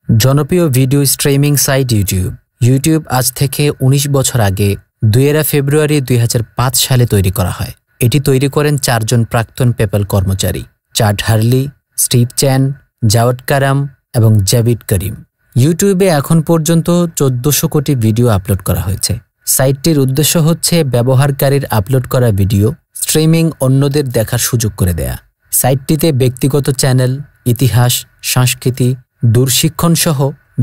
জনপ্রিয় video streaming site YouTube আজ থেকে ১৯ বছর আগে ২ ফেব্রুয়ারি ২০০৫ সালে তৈরি করা হয়। এটি তৈরি করেন ৪ জন প্রাক্তন পেপ্যাল কর্মচারী, চাড হার্লি, স্টিভ চ্যান, জাওয়াদ কারাম এবং জাভেদ করিম। ইউটিউবে এখন পর্যন্ত ১৪০০ কোটি ভিডিও আপলোড করা হয়েছে। সাইটটির উদ্দেশ্য হচ্ছে ব্যবহারকারীর আপলোড করা ভিডিও স্ট্রিমিং অন্যদের দেখার সুযোগ করে দেয়া। সাইটটিতে ব্যক্তিগত চ্যানেল, ইতিহাস, সংস্কৃতি, দূরশিক্ষণ সহ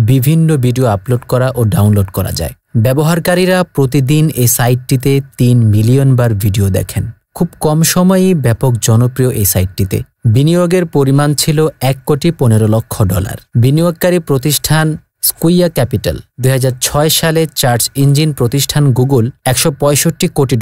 বিভিন্ন ভিডিও আপলোড করা ও ডাউনলোড করা যায়। ব্যবহারকারীরা প্রতিদিন এই সাইটটিতে ৩ মিলিয়ন বার ভিডিও দেখেন। খুব কম সময়েই ব্যাপক জনপ্রিয় এই সাইটটিতে বিনিয়োগের পরিমাণ ছিল $১,১৫,০০,০০০। বিনিয়োগকারী প্রতিষ্ঠান স্কুইয়া ক্যাপিটাল ২০০৬ সালে সার্চ ইঞ্জিন প্রতিষ্ঠান গুগল $১৬৫ কোটি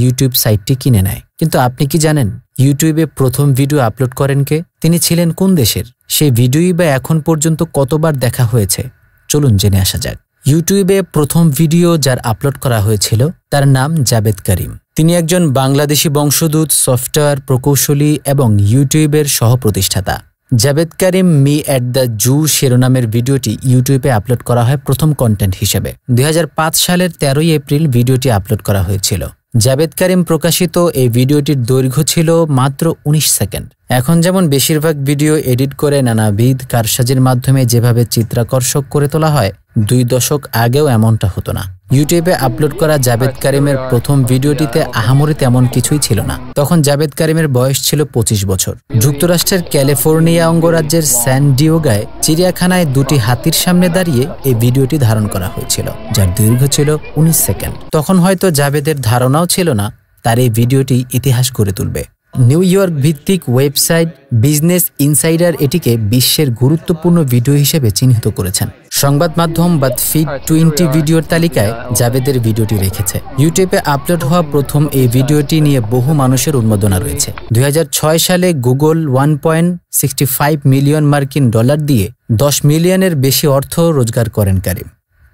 ইউটিউব সাইটটি কিনে নেয়। কিন্তু আপনি কি জানেন ইউটিউবে প্রথম ভিডিও আপলোড করেন কে? তিনি ছিলেন কোন দেশের? সেই ভিডিওই বা এখন পর্যন্ত কতবার দেখা হয়েছে? চলুন জেনে আসা যাক। ইউটিউবে প্রথম ভিডিও যার আপলোড করা হয়েছিল তার নাম জাভেদ করিম। তিনি একজন বাংলাদেশি বংশোদ্ভূত সফটওয়্যার প্রকৌশলী এবং ইউটিউবের সহ-প্রতিষ্ঠাতা। জাভেদ করিম মি অ্যাট দ্য জু শিরোনামের ভিডিওটি ইউটিউবে আপলোড করা হয় প্রথম কন্টেন্ট হিসেবে। ২০০৫ সালের ১৩ এপ্রিল ভিডিওটি আপলোড করা হয়েছিল। জাভেদ করিম প্রকাশিত এই ভিডিওটির দৈর্ঘ্য ছিল মাত্র ১৯ সেকেন্ড। এখন যেমন বেশিরভাগ ভিডিও এডিট করে নানাবিধ কারসাজির মাধ্যমে যেভাবে চিত্রাকর্ষক করে তোলা হয়, ২ দশক আগেও এমনটা হতো না। ইউটিউবে আপলোড করা জাভেদ করিমের প্রথম ভিডিওটিতে আহামরি তেমন কিছুই ছিল না। তখন জাভেদ করিমের বয়স ছিল ২৫ বছর। যুক্তরাষ্ট্রের ক্যালিফোর্নিয়া অঙ্গরাজ্যের স্যান ডিয়েগোয় চিড়িয়াখানায় ২টি হাতির সামনে দাঁড়িয়ে এই ভিডিওটি ধারণ করা হয়েছিল, যার দৈর্ঘ্য ছিল ১৯ সেকেন্ড। তখন হয়তো জাভেদের ধারণাও ছিল না তার এই ভিডিওটি ইতিহাস গড়ে তুলবে। নিউ ইয়র্ক ভিত্তিক ওয়েবসাইট বিজনেস ইনসাইডার এটিকে বিশ্বের গুরুত্বপূর্ণ ভিডিও হিসেবে চিহ্নিত করেছেন। সংবাদ মাধ্যম BuzzFeed 20 ভিডিওর তালিকায় জাভেদের ভিডিওটি রেখেছে। ইউটিউবে আপলোড হওয়া প্রথম এই ভিডিওটি নিয়ে বহু মানুষের উন্মাদনা রয়েছে। ২০০৬ সালে গুগল $1.65 মিলিয়ন মার্কিন ডলার দিয়ে ১০ মিলিয়নের বেশি অর্থ রোজগার করেন করিম।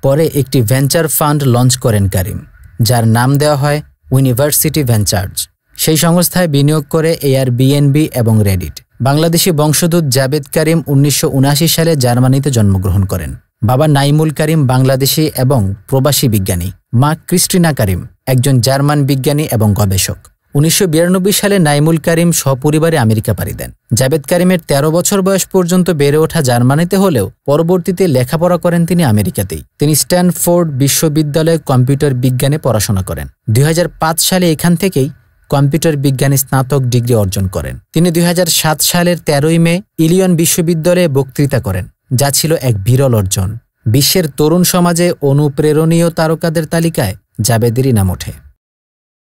পরে একটি ভেঞ্চার ফান্ড লঞ্চ করেন করিম, যার নাম দেওয়া হয় ইউনিভার্সিটি ভেঞ্চার্স। সেই সংস্থায় বিনিয়োগ করে Airbnb এবং রেডিট। বাংলাদেশি বংশোদ্ভূত জাভেদ করিম ১৯৭৯ সালে জার্মানিতে জন্মগ্রহণ করেন। বাবা নাইমুল করিম বাংলাদেশি এবং প্রবাসী বিজ্ঞানী, মা ক্রিস্টিনা করিম একজন জার্মান বিজ্ঞানী এবং গবেষক। ১৯৯২ সালে নাইমুল করিম সপরিবারে আমেরিকা পাড়ি দেন। জাভেদ করিমের ১৩ বছর বয়স পর্যন্ত বেড়ে ওঠা জার্মানিতে হলেও পরবর্তীতে লেখাপড়া করেন তিনি আমেরিকাতেই। তিনি স্ট্যানফোর্ড বিশ্ববিদ্যালয়ে কম্পিউটার বিজ্ঞানে পড়াশোনা করেন। ২০০৫ সালে এখান থেকেই কম্পিউটার বিজ্ঞানে স্নাতক ডিগ্রি অর্জন করেন। তিনি ২০০৭ সালের ১৩ মে ইলিয়ন বিশ্ববিদ্যালয়ে বক্তৃতা করেন, যা ছিল এক বিরল অর্জন। বিশ্বের তরুণ সমাজে অনুপ্রেরণীয় তারকাদের তালিকায় জাভেদেরই নাম ওঠে।